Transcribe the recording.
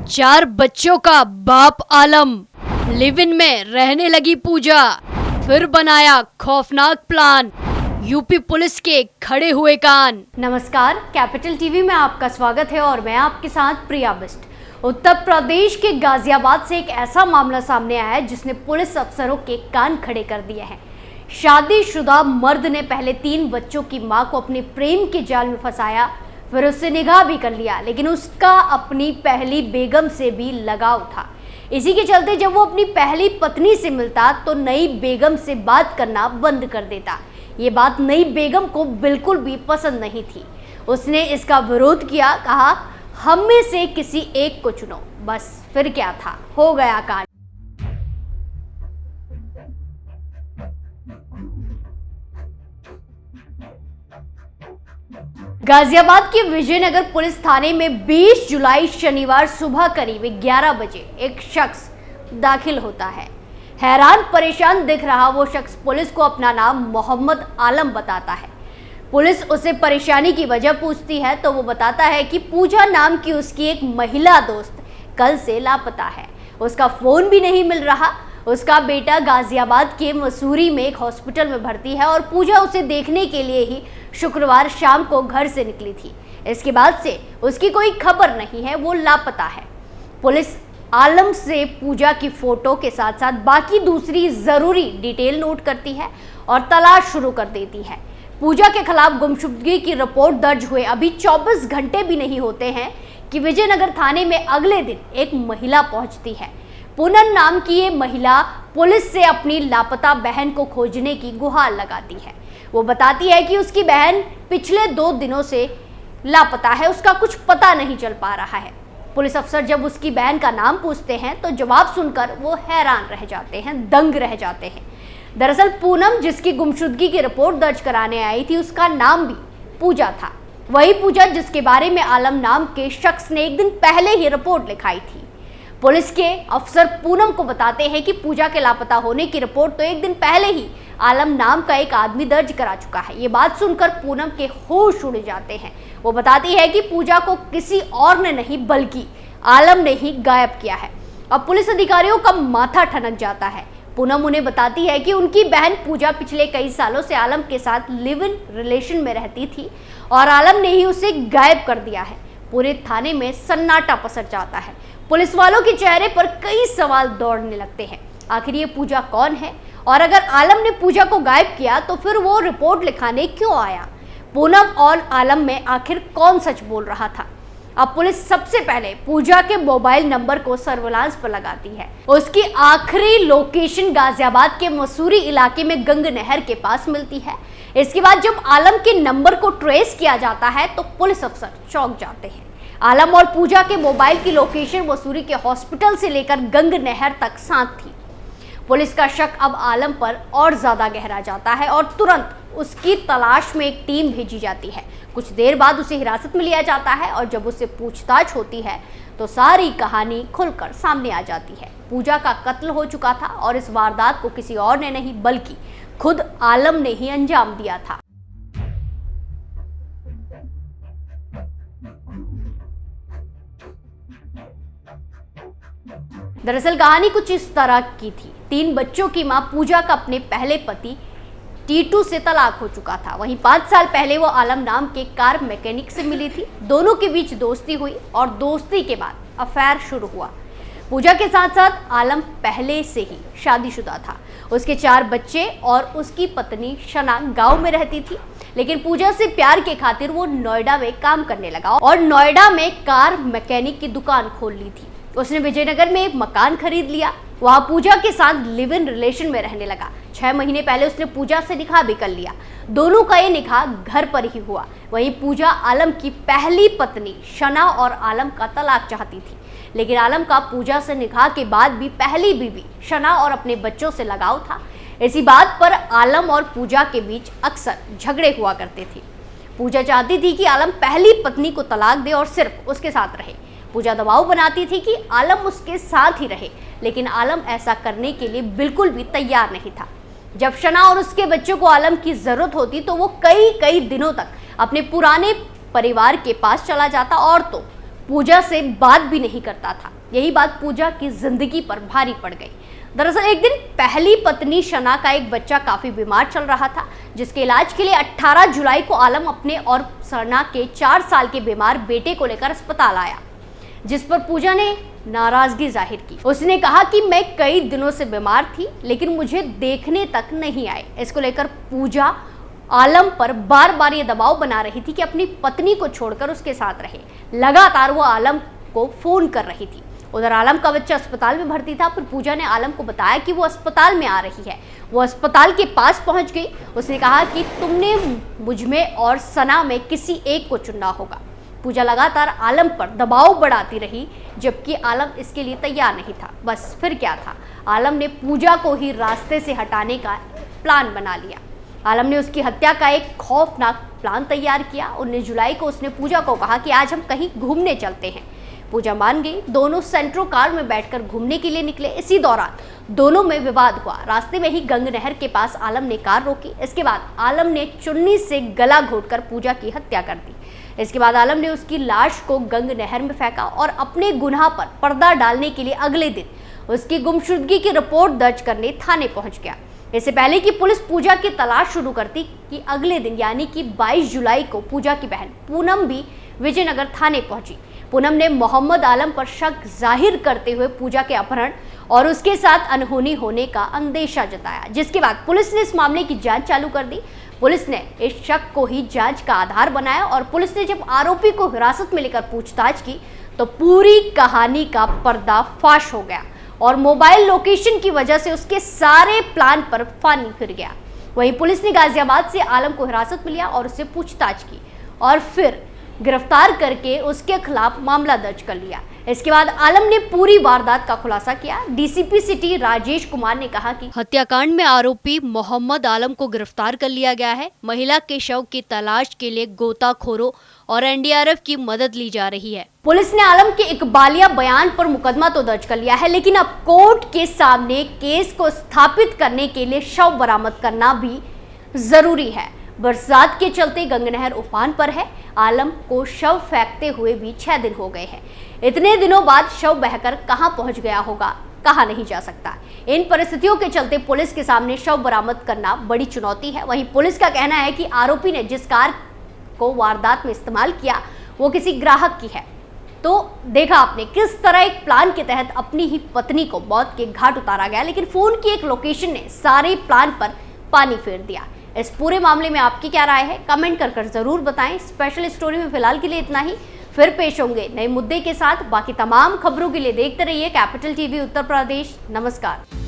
4 बच्चों का बाप आलम, लिव इन में रहने लगी पूजा, फिर बनाया खौफनाक प्लान, यूपी पुलिस के खड़े हुए कान। नमस्कार, कैपिटल टीवी में आपका स्वागत है और मैं आपके साथ प्रिया बिस्ट। उत्तर प्रदेश के गाजियाबाद से एक ऐसा मामला सामने आया है जिसने पुलिस अफसरों के कान खड़े कर दिए हैं। शादीशुदा मर्द ने पहले 3 बच्चों की मां को अपने प्रेम के जाल में फंसाया, फिर उससे निकाह भी कर लिया, लेकिन उसका अपनी पहली बेगम से भी लगाव था। इसी के चलते जब वो अपनी पहली पत्नी से मिलता तो नई बेगम से बात करना बंद कर देता। ये बात नई बेगम को बिल्कुल भी पसंद नहीं थी। उसने इसका विरोध किया, कहा हम में से किसी एक को चुनो। बस फिर क्या था, हो गया कांड। गाजियाबाद के विजयनगर पुलिस थाने में 20 जुलाई शनिवार सुबह करीब 11 बजे एक शख्स दाखिल होता है। हैरान परेशान दिख रहा वो शख्स पुलिस को अपना नाम मोहम्मद आलम बताता है। पुलिस उसे परेशानी की वजह पूछती है तो वो बताता है कि पूजा नाम की उसकी एक महिला दोस्त कल से लापता है। उसका फोन भी नहीं मिल रहा। उसका बेटा गाजियाबाद के मसूरी में एक हॉस्पिटल में भर्ती है और पूजा उसे देखने के लिए ही शुक्रवार शाम को घर से निकली थी। इसके बाद से उसकी कोई खबर नहीं है, वो लापता है। पुलिस आलम से पूजा की फोटो के साथ साथ बाकी दूसरी जरूरी डिटेल नोट करती है और तलाश शुरू कर देती है। पूजा के खिलाफ गुमशुदगी की रिपोर्ट दर्ज हुए अभी 24 घंटे भी नहीं होते हैं कि विजयनगर थाने में अगले दिन एक महिला पहुंचती है। पूनम नाम की ये महिला पुलिस से अपनी लापता बहन को खोजने की गुहार लगाती है। वो बताती है कि उसकी बहन पिछले 2 दिनों से लापता है, उसका कुछ पता नहीं चल पा रहा है। पुलिस अफसर जब उसकी बहन का नाम पूछते हैं तो जवाब सुनकर वो हैरान रह जाते हैं, दंग रह जाते हैं। दरअसल पूनम जिसकी गुमशुदगी की रिपोर्ट दर्ज कराने आई थी, उसका नाम भी पूजा था। वही पूजा जिसके बारे में आलम नाम के शख्स ने एक दिन पहले ही रिपोर्ट लिखाई थी। पुलिस के अफसर पूनम को बताते हैं कि पूजा के लापता होने की रिपोर्ट तो एक दिन पहले ही आलम नाम का एक आदमी दर्ज करा चुका है। ये बात सुनकर पूनम के होश उड़ जाते हैं। वो बताती है कि पूजा को किसी और ने नहीं बल्कि आलम ने ही गायब किया है। अब पुलिस अधिकारियों का माथा ठनक जाता है। पूनम उन्हें बताती है कि उनकी बहन पूजा पिछले कई सालों से आलम के साथ लिव इन रिलेशन में रहती थी और आलम ने ही उसे गायब कर दिया है। पूरे थाने में सन्नाटा पसर जाता है। पुलिस वालों के चेहरे पर कई सवाल दौड़ने लगते हैं। आखिर ये पूजा कौन है और अगर आलम ने पूजा को गायब किया तो फिर वो रिपोर्ट लिखाने क्यों आया? पूनम और आलम में आखिर कौन सच बोल रहा था? अब पुलिस सबसे पहले पूजा के मोबाइल नंबर को सर्विलांस पर लगाती है। उसकी आखिरी लोकेशन गाजियाबाद के मसूरी इलाके में गंग नहर के पास मिलती है। इसके बाद जब आलम के नंबर को ट्रेस किया जाता है तो पुलिस अफसर चौंक जाते हैं। आलम और पूजा के मोबाइल की लोकेशन मसूरी के हॉस्पिटल से लेकर गंग नहर तक साथ थी। पुलिस का शक अब आलम पर और ज्यादा गहरा जाता है और तुरंत उसकी तलाश में एक टीम भेजी जाती है। कुछ देर बाद उसे हिरासत में लिया जाता है और जब उससे पूछताछ होती है तो सारी कहानी खुलकर सामने आ जाती है। पूजा का कत्ल हो चुका था और इस वारदात को किसी और ने नहीं बल्कि खुद आलम ने ही अंजाम दिया था। दरअसल कहानी कुछ इस तरह की थी। 3 बच्चों की मां पूजा का अपने पहले पति टीटू से तलाक हो चुका था। वहीं 5 साल पहले वो आलम नाम के कार मैकेनिक से मिली थी। दोनों के बीच दोस्ती हुई और दोस्ती के बाद अफेयर शुरू हुआ। पूजा के साथ साथ आलम पहले से ही शादीशुदा था। उसके 4 बच्चे और उसकी पत्नी शना गांव में रहती थी, लेकिन पूजा से प्यार के खातिर वो नोएडा में काम करने लगा और नोएडा में कार मैकेनिक की दुकान खोल ली थी। उसने विजयनगर में एक मकान खरीद लिया। वहां पूजा के साथ लिव इन रिलेशन में रहने लगा। 6 महीने पहले उसने पूजा से निकाह भी कर लिया। दोनों का ये निकाह घर पर ही हुआ। वहीं पूजा आलम की पहली पत्नी शना और आलम का तलाक चाहती थी, लेकिन आलम का पूजा से निकाह के बाद भी पहली बीवी शना और अपने बच्चों से लगाव था। इसी बात पर आलम और पूजा के बीच अक्सर झगड़े हुआ करते थे। पूजा चाहती थी कि आलम पहली पत्नी को तलाक दे और सिर्फ उसके साथ रहे। पूजा दबाव बनाती थी कि आलम उसके साथ ही रहे, लेकिन आलम ऐसा करने के लिए बिल्कुल भी तैयार नहीं था। जब शना और उसके बच्चों को आलम की जरूरत होती तो वो कई दिनों तक अपने पुराने परिवार के पास चला जाता और तो पूजा से बात भी नहीं करता था। यही बात पूजा की जिंदगी पर भारी पड़ गई। दरअसल एक दिन पहली पत्नी शना का एक बच्चा काफी बीमार चल रहा था, जिसके इलाज के लिए 18 जुलाई को आलम अपने और शना के 4 साल के बीमार बेटे को लेकर अस्पताल आया, जिस पर पूजा ने नाराजगी जाहिर की। उसने कहा कि मैं कई दिनों से बीमार थी, लेकिन मुझे देखने तक नहीं आए। इसको लेकर पूजा आलम पर बार बार ये दबाव बना रही थी कि अपनी पत्नी को छोड़कर उसके साथ रहे। लगातार वो आलम को फोन कर रही थी। उधर आलम का बच्चा अस्पताल में भर्ती था, फिर पूजा ने आलम को बताया कि वो अस्पताल में आ रही है। वो अस्पताल के पास पहुंच गई। उसने कहा कि तुमने मुझ में और सना में किसी एक को चुनना होगा। पूजा लगातार आलम पर दबाव बढ़ाती रही, जबकि आलम इसके लिए तैयार नहीं था। बस फिर क्या था, आलम ने पूजा को ही रास्ते से हटाने का प्लान बना लिया। आलम ने उसकी हत्या का एक खौफनाक प्लान तैयार किया। 19 जुलाई को उसने पूजा को कहा कि आज हम कहीं घूमने चलते हैं। पूजा मान गई। दोनों सेंट्रो कार में बैठकर घूमने के लिए निकले। इसी दौरान दोनों में विवाद हुआ। रास्ते में ही गंग नहर के पास आलम ने कार रोकी। इसके बाद आलम ने चुन्नी से गला घोंटकर पूजा की हत्या कर दी। इसके बाद आलम ने उसकी लाश को गंग नहर में फेंका और अपने गुनाह पर पर्दा डालने के लिए अगले दिन उसकी गुमशुदगी की रिपोर्ट दर्ज करने थाने पहुंच गया। इससे पहले कि पुलिस पूजा की तलाश शुरू करती कि अगले दिन यानी कि 22 जुलाई को पूजा की बहन पूनम भी विजयनगर थाने पहुंची। पूनम ने मोहम्मद आलम पर शक जाहिर करते हुए पूजा के अपहरण और उसके साथ अनहोनी होने का अंदेशा जताया, जिसके बाद पुलिस ने इस मामले की जांच चालू कर दी। पुलिस ने इस शक को ही जांच का आधार बनाया और पुलिस ने जब आरोपी को हिरासत में लेकर पूछताछ की तो पूरी कहानी का पर्दाफाश हो गया और मोबाइल लोकेशन की वजह से उसके सारे प्लान पर पानी फिर गया। वहीं पुलिस ने गाजियाबाद से आलम को हिरासत में लिया और उससे पूछताछ की और फिर गिरफ्तार करके उसके खिलाफ मामला दर्ज कर लिया। इसके बाद आलम ने पूरी वारदात का खुलासा किया। डीसीपी सिटी राजेश कुमार ने कहा कि हत्याकांड में आरोपी मोहम्मद आलम को गिरफ्तार कर लिया गया है। महिला के शव की तलाश के लिए गोताखोरों और एनडीआरएफ की मदद ली जा रही है। पुलिस ने आलम के इकबालिया बयान पर मुकदमा तो दर्ज कर लिया है, लेकिन अब कोर्ट के सामने केस को स्थापित करने के लिए शव बरामद करना भी जरूरी है। बरसात के चलते गंग नहर उफान पर है। आलम को शव फेंकते हुए भी 6 दिन हो गए हैं। इतने दिनों बाद शव बहकर कहां पहुंच गया होगा, कहा नहीं जा सकता। इन परिस्थितियों के चलते पुलिस के सामने शव बरामद करना बड़ी चुनौती है। वहीं पुलिस का कहना है कि आरोपी ने जिस कार को वारदात में इस्तेमाल किया वो किसी ग्राहक की है। तो देखा आपने किस तरह एक प्लान के तहत अपनी ही पत्नी को मौत के घाट उतारा गया, लेकिन फोन की एक लोकेशन ने सारे प्लान पर पानी फेर दिया। इस पूरे मामले में आपकी क्या राय है, कमेंट कर जरूर बताएं। स्पेशल स्टोरी में फिलहाल के लिए इतना ही। फिर पेश होंगे नए मुद्दे के साथ। बाकी तमाम खबरों के लिए देखते रहिए कैपिटल टीवी उत्तर प्रदेश। नमस्कार।